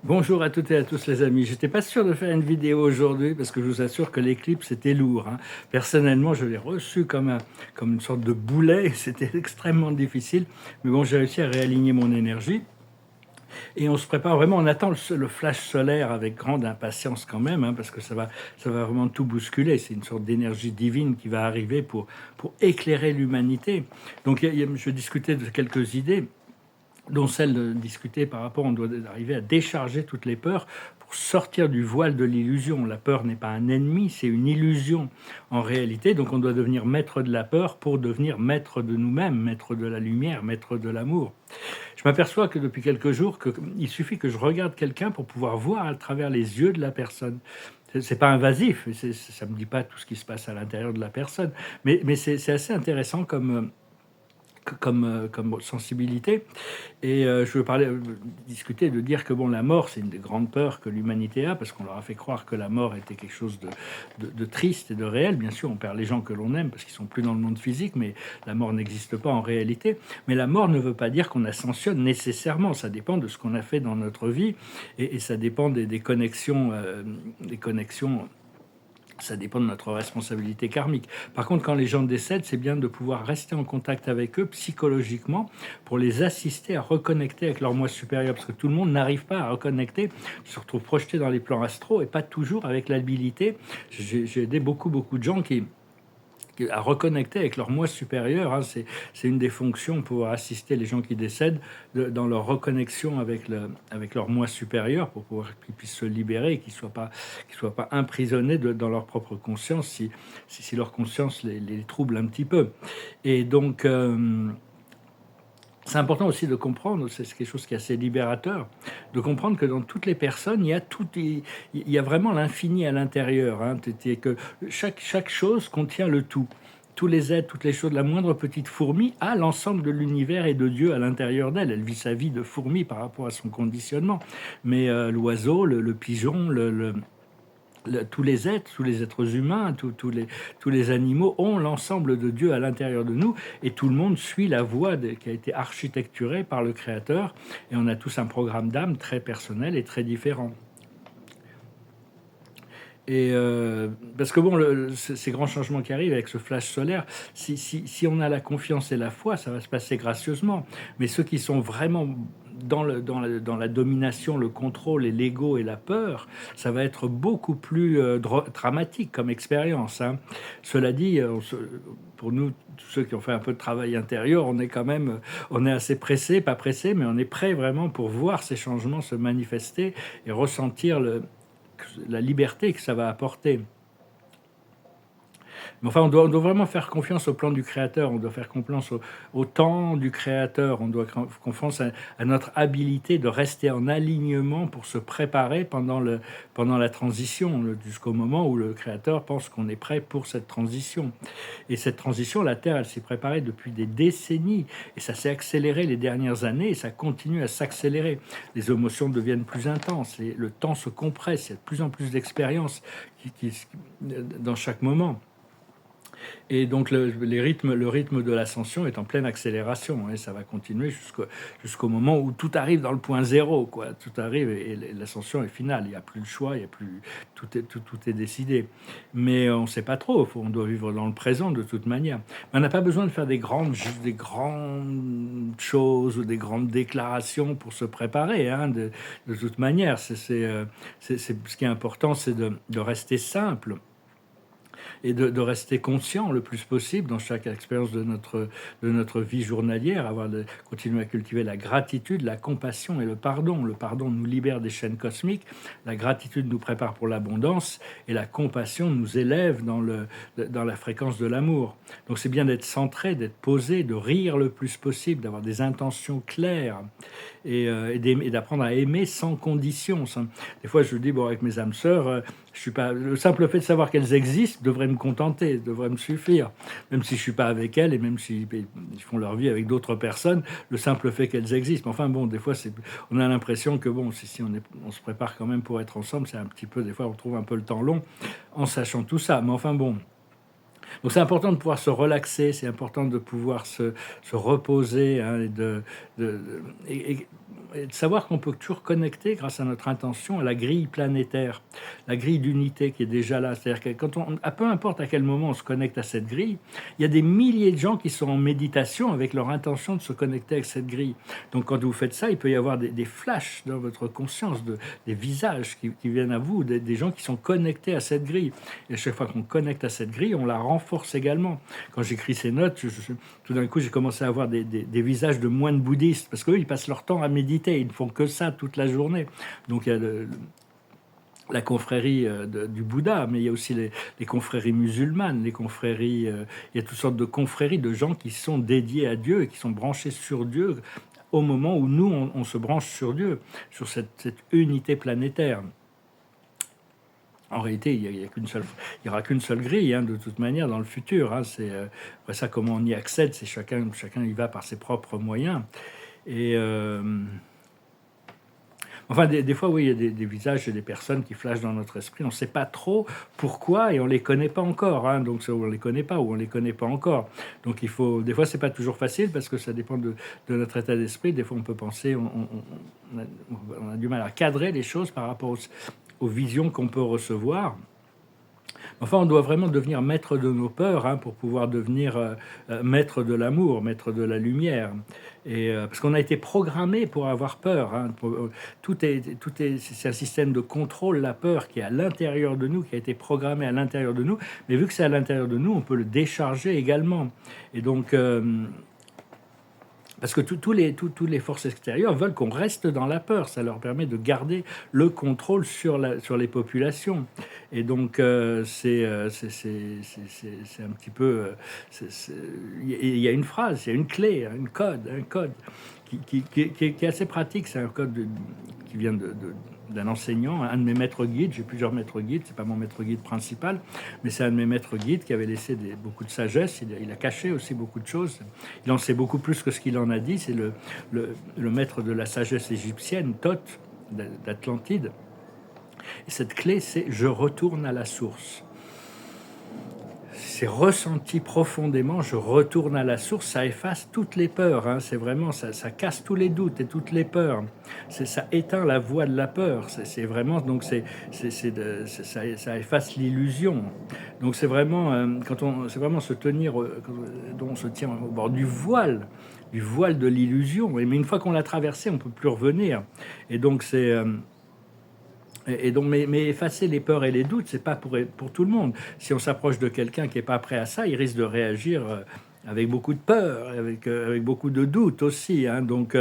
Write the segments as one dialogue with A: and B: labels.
A: Bonjour à toutes et à tous les amis. J'étais pas sûr de faire une vidéo aujourd'hui parce que je vous assure que l'éclipse c'était lourd, hein. Personnellement, je l'ai reçu comme une sorte de boulet. C'était extrêmement difficile. Mais bon, j'ai réussi à réaligner mon énergie. Et on se prépare vraiment, on attend le flash solaire avec grande impatience quand même, hein, parce que ça va vraiment tout bousculer. C'est une sorte d'énergie divine qui va arriver pour éclairer l'humanité. Donc je discutais de quelques idées dont celle de discuter par rapport, on doit arriver à décharger toutes les peurs pour sortir du voile de l'illusion. La peur n'est pas un ennemi, c'est une illusion en réalité. Donc on doit devenir maître de la peur pour devenir maître de nous-mêmes, maître de la lumière, maître de l'amour. Je m'aperçois que depuis quelques jours, il suffit que je regarde quelqu'un pour pouvoir voir à travers les yeux de la personne. C'est pas invasif, ça me dit pas tout ce qui se passe à l'intérieur de la personne, mais c'est assez intéressant comme sensibilité. Et je veux discuter, de dire que bon, la mort, c'est une des grandes peurs que l'humanité a, parce qu'on leur a fait croire que la mort était quelque chose de triste et de réel. Bien sûr, on perd les gens que l'on aime parce qu'ils sont plus dans le monde physique, mais la mort n'existe pas en réalité. Mais la mort ne veut pas dire qu'on ascensionne nécessairement. Ça dépend de ce qu'on a fait dans notre vie, et ça dépend des connexions, ça dépend de notre responsabilité karmique. Par contre, quand les gens décèdent, c'est bien de pouvoir rester en contact avec eux psychologiquement pour les assister à reconnecter avec leur moi supérieur. Parce que tout le monde n'arrive pas à reconnecter, se retrouve projeté dans les plans astraux et pas toujours avec l'habilité. J'ai aidé beaucoup de gens à reconnecter avec leur moi supérieur, hein. C'est une des fonctions pour assister les gens qui décèdent dans leur reconnexion avec leur moi supérieur, pour pouvoir qu'ils puissent se libérer et qu'ils soient pas emprisonnés dans leur propre conscience si leur conscience les trouble un petit peu. Et donc, c'est important aussi de comprendre, c'est quelque chose qui est assez libérateur, de comprendre que dans toutes les personnes, il y a vraiment l'infini à l'intérieur, hein. Que chaque chose contient le tout. Tous les êtres, toutes les choses, la moindre petite fourmi a l'ensemble de l'univers et de Dieu à l'intérieur d'elle. Elle vit sa vie de fourmi par rapport à son conditionnement. Mais l'oiseau, le pigeon, tous les êtres humains, tous les animaux ont l'ensemble de Dieu à l'intérieur de nous, et tout le monde suit la voie qui a été architecturée par le Créateur, et on a tous un programme d'âme très personnel et très différent. Et parce que bon, ces grands changements qui arrivent avec ce flash solaire, si on a la confiance et la foi, ça va se passer gracieusement. Mais ceux qui sont vraiment dans la domination, le contrôle et l'ego et la peur, ça va être beaucoup plus dramatique comme expérience, hein. Cela dit, pour nous, tous ceux qui ont fait un peu de travail intérieur, on est quand même, on est assez pressé, pas pressé, mais on est prêt vraiment pour voir ces changements se manifester et ressentir la liberté que ça va apporter. Mais enfin, on doit vraiment faire confiance au plan du Créateur, on doit faire confiance au temps du Créateur, on doit faire confiance à notre habilité de rester en alignement pour se préparer pendant la transition, jusqu'au moment où le Créateur pense qu'on est prêt pour cette transition. Et cette transition, la Terre, elle s'est préparée depuis des décennies, et ça s'est accéléré les dernières années, et ça continue à s'accélérer. Les émotions deviennent plus intenses, et le temps se compresse, il y a de plus en plus d'expériences dans chaque moment. Et donc le rythme de l'ascension est en pleine accélération, et ça va continuer jusqu'au moment où tout arrive dans le point zéro, quoi. Tout arrive et l'ascension est finale. Il n'y a plus le choix, il y a plus tout est décidé. Mais on ne sait pas trop. On doit vivre dans le présent de toute manière. Mais on n'a pas besoin de faire des grandes choses ou des grandes déclarations pour se préparer, hein, de toute manière. Ce qui est important, c'est de rester simple et de rester conscient le plus possible dans chaque expérience de notre vie journalière, continuer à cultiver la gratitude, la compassion et le pardon. Le pardon nous libère des chaînes cosmiques, la gratitude nous prépare pour l'abondance, et la compassion nous élève dans la fréquence de l'amour. Donc c'est bien d'être centré, d'être posé, de rire le plus possible, d'avoir des intentions claires, et d'apprendre à aimer sans condition. Des fois, je dis, bon, avec mes âmes sœurs, je suis pas, le simple fait de savoir qu'elles existent devrait me contenter, devrait me suffire. Même si je suis pas avec elles, et même s'ils font leur vie avec d'autres personnes, le simple fait qu'elles existent. Mais enfin bon, des fois, on a l'impression que bon, si on se prépare quand même pour être ensemble, c'est un petit peu, des fois, on trouve un peu le temps long en sachant tout ça. Mais enfin bon, Donc c'est important de pouvoir se relaxer, c'est important de pouvoir se reposer, hein, et de savoir qu'on peut toujours connecter, grâce à notre intention, à la grille planétaire, la grille d'unité qui est déjà là. C'est-à-dire que peu importe à quel moment on se connecte à cette grille, il y a des milliers de gens qui sont en méditation avec leur intention de se connecter avec cette grille. Donc quand vous faites ça, il peut y avoir des flashs dans votre conscience, des visages qui viennent à vous, des gens qui sont connectés à cette grille. Et à chaque fois qu'on connecte à cette grille, on la renforce également. Quand j'écris ces notes, tout d'un coup, j'ai commencé à avoir des visages de moines bouddhistes, parce qu'eux, ils passent leur temps à méditer. Ils ne font que ça toute la journée. Donc il y a la confrérie du Bouddha, mais il y a aussi les confréries musulmanes, les confréries, il y a toutes sortes de confréries de gens qui sont dédiés à Dieu et qui sont branchés sur Dieu au moment où nous, on se branche sur Dieu, sur cette unité planétaire. En réalité, il y aura qu'une seule grille, hein, de toute manière, dans le futur. Hein. Après ça, comment on y accède, c'est chacun y va par ses propres moyens. Et enfin, des fois, oui, il y a des visages et des personnes qui flashent dans notre esprit. On ne sait pas trop pourquoi et on ne les connaît pas encore. Hein. Donc, on ne les connaît pas ou on ne les connaît pas encore. Donc, des fois, ce n'est pas toujours facile parce que ça dépend de notre état d'esprit. Des fois, on peut penser, on a du mal à cadrer les choses par rapport aux visions qu'on peut recevoir. Enfin, on doit vraiment devenir maître de nos peurs, hein, pour pouvoir devenir maître de l'amour, maître de la lumière. Parce qu'on a été programmé pour avoir peur. Hein, c'est un système de contrôle, la peur qui est à l'intérieur de nous, qui a été programmé à l'intérieur de nous. Mais vu que c'est à l'intérieur de nous, on peut le décharger également. Et donc, parce que toutes les forces extérieures veulent qu'on reste dans la peur. Ça leur permet de garder le contrôle sur les populations. Et donc, c'est un petit peu... Il y a une phrase, il y a une clé, un code qui est assez pratique. C'est un code qui vient d'un enseignant, un de mes maîtres guides. J'ai plusieurs maîtres guides, c'est pas mon maître guide principal, mais c'est un de mes maîtres guides qui avait laissé beaucoup de sagesse. Il a caché aussi beaucoup de choses. Il en sait beaucoup plus que ce qu'il en a dit. C'est le maître de la sagesse égyptienne, Thoth, d'Atlantide. Et cette clé, c'est « je retourne à la source ». C'est ressenti profondément, je retourne à la source, ça efface toutes les peurs, hein, c'est vraiment, ça casse tous les doutes et toutes les peurs, ça éteint la voix de la peur, c'est vraiment, donc ça efface l'illusion. Donc c'est vraiment, c'est vraiment se tenir, quand on se tient au bord du voile de l'illusion, mais une fois qu'on l'a traversé, on ne peut plus revenir. Et donc c'est... mais effacer les peurs et les doutes, c'est pas pour tout le monde. Si on s'approche de quelqu'un qui n'est pas prêt à ça, il risque de réagir avec beaucoup de peur, avec beaucoup de doutes aussi. Hein. Donc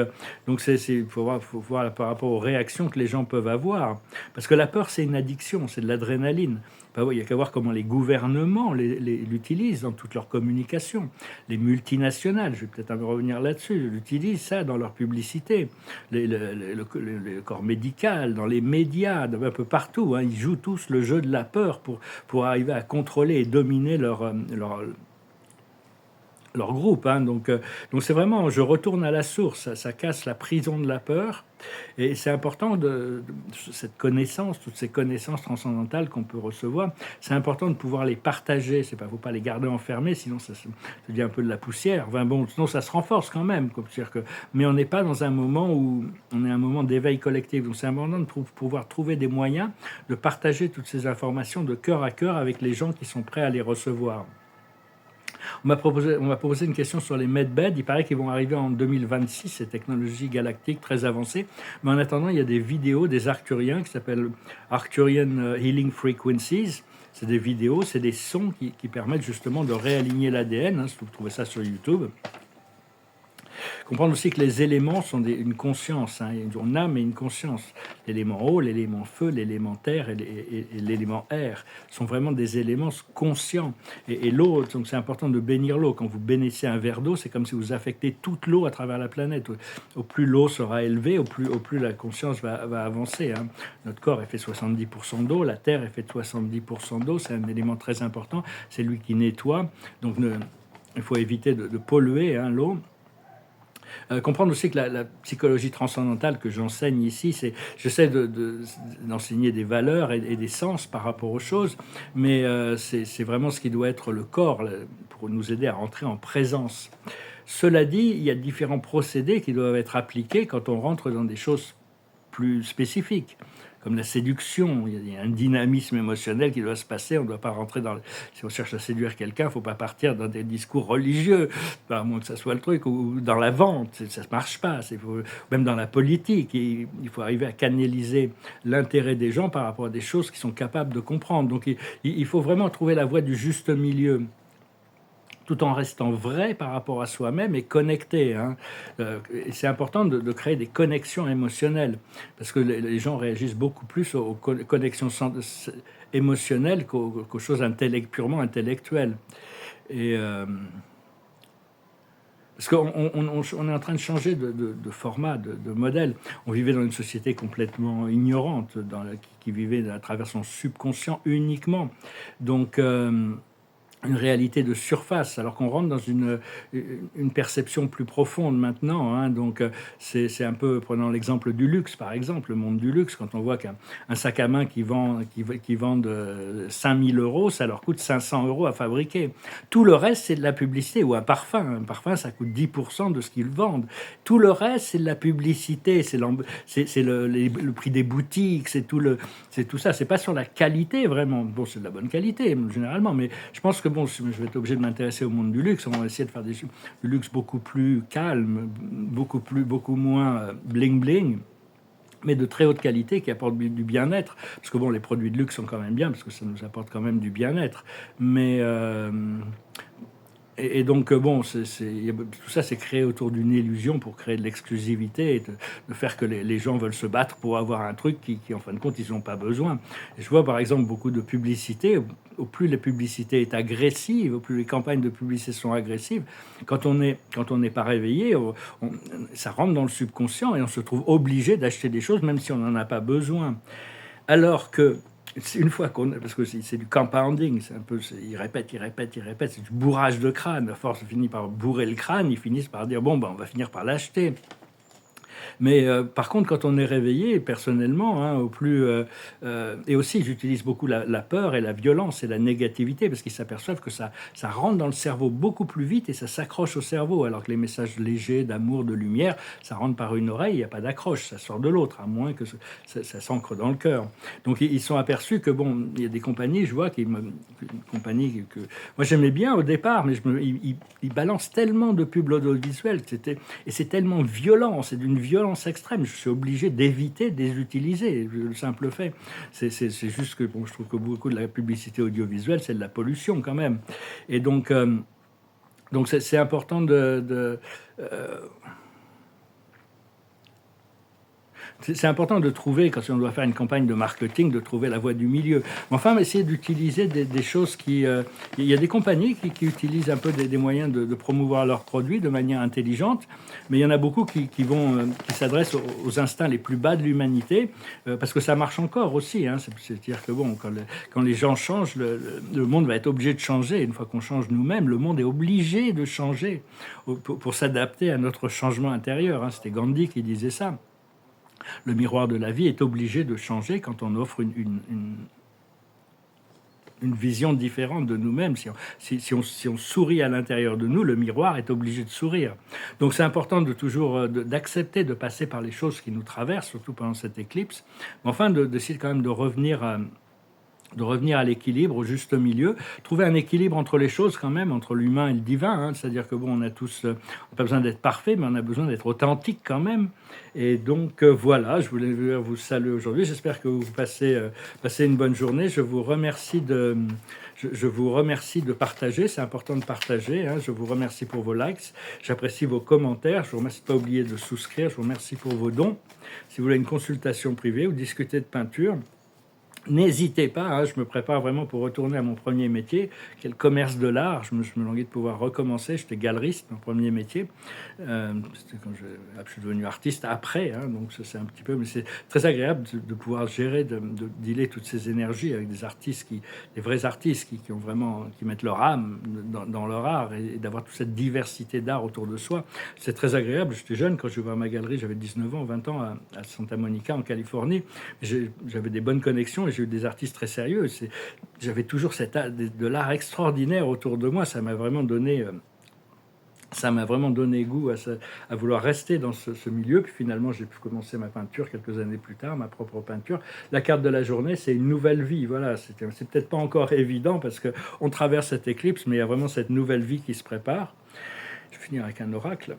A: faut voir par rapport aux réactions que les gens peuvent avoir. Parce que la peur, c'est une addiction, c'est de l'adrénaline. Ben oui, il n'y a qu'à voir comment les gouvernements l'utilisent dans toute leur communication. Les multinationales, je vais peut-être revenir là-dessus, utilisent ça dans leur publicité. Le corps médical, dans les médias, un peu partout. Hein, ils jouent tous le jeu de la peur pour arriver à contrôler et dominer leur groupe. Hein. Donc c'est vraiment, je retourne à la source, ça casse la prison de la peur. Et c'est important cette connaissance, toutes ces connaissances transcendantales qu'on peut recevoir, c'est important de pouvoir les partager. C'est pas, faut pas les garder enfermés, sinon ça devient un peu de la poussière. Enfin bon, sinon ça se renforce quand même. Mais on n'est pas dans un moment où on est un moment d'éveil collectif. Donc c'est important de pouvoir trouver des moyens de partager toutes ces informations de cœur à cœur avec les gens qui sont prêts à les recevoir. On m'a proposé une question sur les medbeds. Il paraît qu'ils vont arriver en 2026, ces technologies galactiques très avancées. Mais en attendant, il y a des vidéos des Arcturiens qui s'appellent Arcturian Healing Frequencies. C'est des vidéos, c'est des sons qui permettent justement de réaligner l'ADN. Hein, vous trouvez ça sur YouTube. Comprendre aussi que les éléments sont une conscience, hein, une âme et une conscience. L'élément eau, l'élément feu, l'élément terre et l'élément air sont vraiment des éléments conscients. Et l'eau, donc c'est important de bénir l'eau. Quand vous bénissez un verre d'eau, c'est comme si vous affectez toute l'eau à travers la planète. Au plus l'eau sera élevée, au plus la conscience va avancer. Hein. Notre corps est fait 70% d'eau, la terre est fait 70% d'eau, c'est un élément très important, c'est lui qui nettoie. Donc il faut éviter de polluer, hein, l'eau. Comprendre aussi que la psychologie transcendantale que j'enseigne ici, j'essaie d'enseigner des valeurs et des sens par rapport aux choses, mais c'est vraiment ce qui doit être le corps pour nous aider à rentrer en présence. Cela dit, il y a différents procédés qui doivent être appliqués quand on rentre dans des choses plus spécifiques, comme la séduction. Il y a un dynamisme émotionnel qui doit se passer. On ne doit pas rentrer dans... Si on cherche à séduire quelqu'un, il ne faut pas partir dans des discours religieux, à moins que ça soit le truc, ou dans la vente. Ça ne marche pas. Même dans la politique, il faut arriver à canaliser l'intérêt des gens par rapport à des choses qu'ils sont capables de comprendre. Donc il faut vraiment trouver la voie du juste milieu, tout en restant vrai par rapport à soi-même et connecté. Et c'est important de créer des connexions émotionnelles, parce que les gens réagissent beaucoup plus aux connexions émotionnelles qu'aux choses purement intellectuelles. Et parce qu'on est en train de changer de format, de modèle. On vivait dans une société complètement ignorante, qui vivait à travers son subconscient uniquement. Donc une réalité de surface, alors qu'on rentre dans une perception plus profonde maintenant. Donc c'est un peu, prenant l'exemple du luxe, par exemple, le monde du luxe, quand on voit qu'un sac à main qui vend 5 000 euros, ça leur coûte 500 euros à fabriquer. Tout le reste, c'est de la publicité. Ou un parfum. Un parfum, ça coûte 10% de ce qu'ils vendent. Tout le reste, c'est de la publicité. C'est le prix des boutiques. C'est tout ça. C'est pas sur la qualité, vraiment. Bon, c'est de la bonne qualité, généralement, mais je pense que je vais être obligé de m'intéresser au monde du luxe. On va essayer de faire du luxe beaucoup plus calme, beaucoup moins bling-bling, mais de très haute qualité, qui apporte du bien-être. Parce que les produits de luxe sont quand même bien, parce que ça nous apporte quand même du bien-être. Mais... Et donc, tout ça, c'est créé autour d'une illusion pour créer de l'exclusivité et de faire que les gens veulent se battre pour avoir un truc qui en fin de compte, ils n'ont pas besoin. Et je vois, par exemple, beaucoup de publicités. Au plus la publicité est agressive, au plus les campagnes de publicité sont agressives, quand on n'est pas réveillé, ça rentre dans le subconscient et on se trouve obligé d'acheter des choses, même si on n'en a pas besoin. Alors que, une fois parce que c'est du compounding, c'est un peu, ils répètent, c'est du bourrage de crâne. À force, on finit par bourrer le crâne, ils finissent par dire on va finir par l'acheter. Mais par contre, quand on est réveillé, personnellement, et aussi j'utilise beaucoup la peur et la violence et la négativité, parce qu'ils s'aperçoivent que ça rentre dans le cerveau beaucoup plus vite et ça s'accroche au cerveau, alors que les messages légers d'amour, de lumière, ça rentre par une oreille, il n'y a pas d'accroche, ça sort de l'autre, à moins que ça s'ancre dans le cœur. Donc ils sont aperçus que il y a des compagnies, je vois, une compagnie que moi j'aimais bien au départ, mais ils balancent tellement de pubs audiovisuelles, et c'est tellement violent, c'est d'une violence extrême, je suis obligé d'éviter de les utiliser, le simple fait. C'est juste que je trouve que beaucoup de la publicité audiovisuelle, c'est de la pollution quand même. Et donc c'est important c'est important de trouver, quand on doit faire une campagne de marketing, de trouver la voie du milieu. Mais enfin, essayer d'utiliser des choses qui... il y a des compagnies qui utilisent un peu des moyens de promouvoir leurs produits de manière intelligente, mais il y en a beaucoup qui s'adressent aux instincts les plus bas de l'humanité, parce que ça marche encore aussi. C'est-à-dire que quand les gens changent, le monde va être obligé de changer. Une fois qu'on change nous-mêmes, le monde est obligé de changer pour s'adapter à notre changement intérieur. C'était Gandhi qui disait ça. Le miroir de la vie est obligé de changer quand on offre une vision différente de nous-mêmes. Si on sourit à l'intérieur de nous, le miroir est obligé de sourire. Donc c'est important d'accepter de passer par les choses qui nous traversent, surtout pendant cette éclipse, mais enfin d'essayer quand même de revenir à l'équilibre, au juste milieu, trouver un équilibre entre les choses quand même, entre l'humain et le divin, c'est-à-dire que on a tous, on n'a pas besoin d'être parfait, mais on a besoin d'être authentique quand même. Et donc voilà, je voulais vous saluer aujourd'hui. J'espère que vous passez une bonne journée. Je vous remercie de partager, c'est important de partager. Je vous remercie pour vos likes, j'apprécie vos commentaires. Je vous remercie de ne pas oublier de souscrire. Je vous remercie pour vos dons. Si vous voulez une consultation privée ou discuter de peinture, N'hésitez pas, hein, je me prépare vraiment pour retourner à mon premier métier, qui est le commerce de l'art. Je me languis de pouvoir recommencer. J'étais galeriste, mon premier métier. C'était quand je suis devenu artiste après, hein, donc ça, c'est un petit peu... Mais c'est très agréable de pouvoir gérer, de dealer toutes ces énergies avec des artistes, des vrais artistes qui ont vraiment, qui mettent leur âme dans leur art et d'avoir toute cette diversité d'art autour de soi. C'est très agréable. J'étais jeune quand je vais à ma galerie, j'avais 19 ans, 20 ans à Santa Monica en Californie. J'avais des bonnes connexions et j'ai eu des artistes très sérieux. J'avais toujours de l'art extraordinaire autour de moi. Ça m'a vraiment donné goût à vouloir rester dans ce milieu. Puis finalement, j'ai pu commencer ma peinture quelques années plus tard, ma propre peinture. La carte de la journée, c'est une nouvelle vie. Voilà, c'est peut-être pas encore évident parce qu'on traverse cette éclipse, mais il y a vraiment cette nouvelle vie qui se prépare. Je vais finir avec un oracle.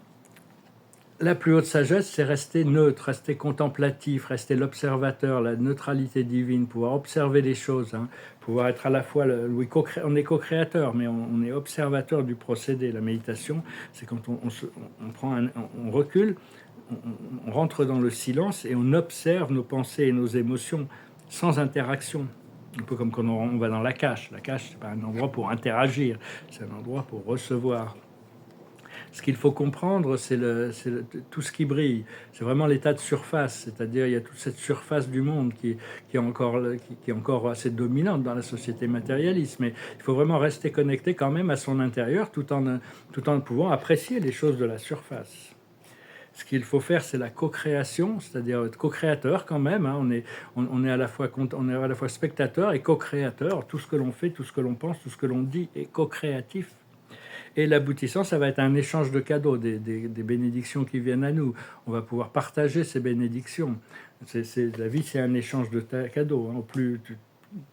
A: La plus haute sagesse, c'est rester neutre, rester contemplatif, rester l'observateur, la neutralité divine, pouvoir observer les choses, hein, pouvoir être à la fois, on est co-créateur, mais on est observateur du procédé. La méditation, c'est quand on recule, on rentre dans le silence et on observe nos pensées et nos émotions sans interaction. Un peu comme quand on va dans la cache. La cache, c'est pas un endroit pour interagir, c'est un endroit pour recevoir. Ce qu'il faut comprendre, c'est tout ce qui brille. C'est vraiment l'état de surface, c'est-à-dire il y a toute cette surface du monde qui est encore assez dominante dans la société matérialiste. Mais il faut vraiment rester connecté quand même à son intérieur tout en pouvant apprécier les choses de la surface. Ce qu'il faut faire, c'est la co-création, c'est-à-dire être co-créateur quand même. Hein. On est à la fois spectateur et co-créateur. Tout ce que l'on fait, tout ce que l'on pense, tout ce que l'on dit est co-créatif. Et l'aboutissant, ça va être un échange de cadeaux, des bénédictions qui viennent à nous. On va pouvoir partager ces bénédictions. La vie, c'est un échange de cadeaux. Hein.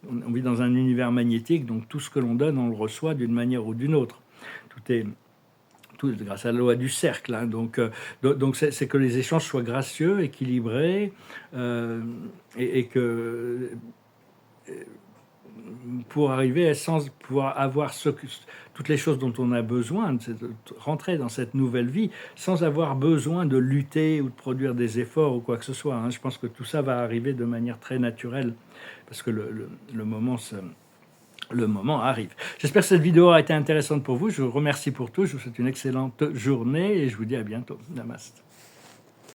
A: On vit dans un univers magnétique, donc tout ce que l'on donne, on le reçoit d'une manière ou d'une autre. Tout est grâce à la loi du cercle. Hein. Donc c'est que les échanges soient gracieux, équilibrés, et que... pour arriver à pouvoir avoir toutes les choses dont on a besoin, de rentrer dans cette nouvelle vie sans avoir besoin de lutter ou de produire des efforts ou quoi que ce soit. Hein. Je pense que tout ça va arriver de manière très naturelle parce que le moment arrive. J'espère que cette vidéo a été intéressante pour vous. Je vous remercie pour tout. Je vous souhaite une excellente journée et je vous dis à bientôt. Namaste.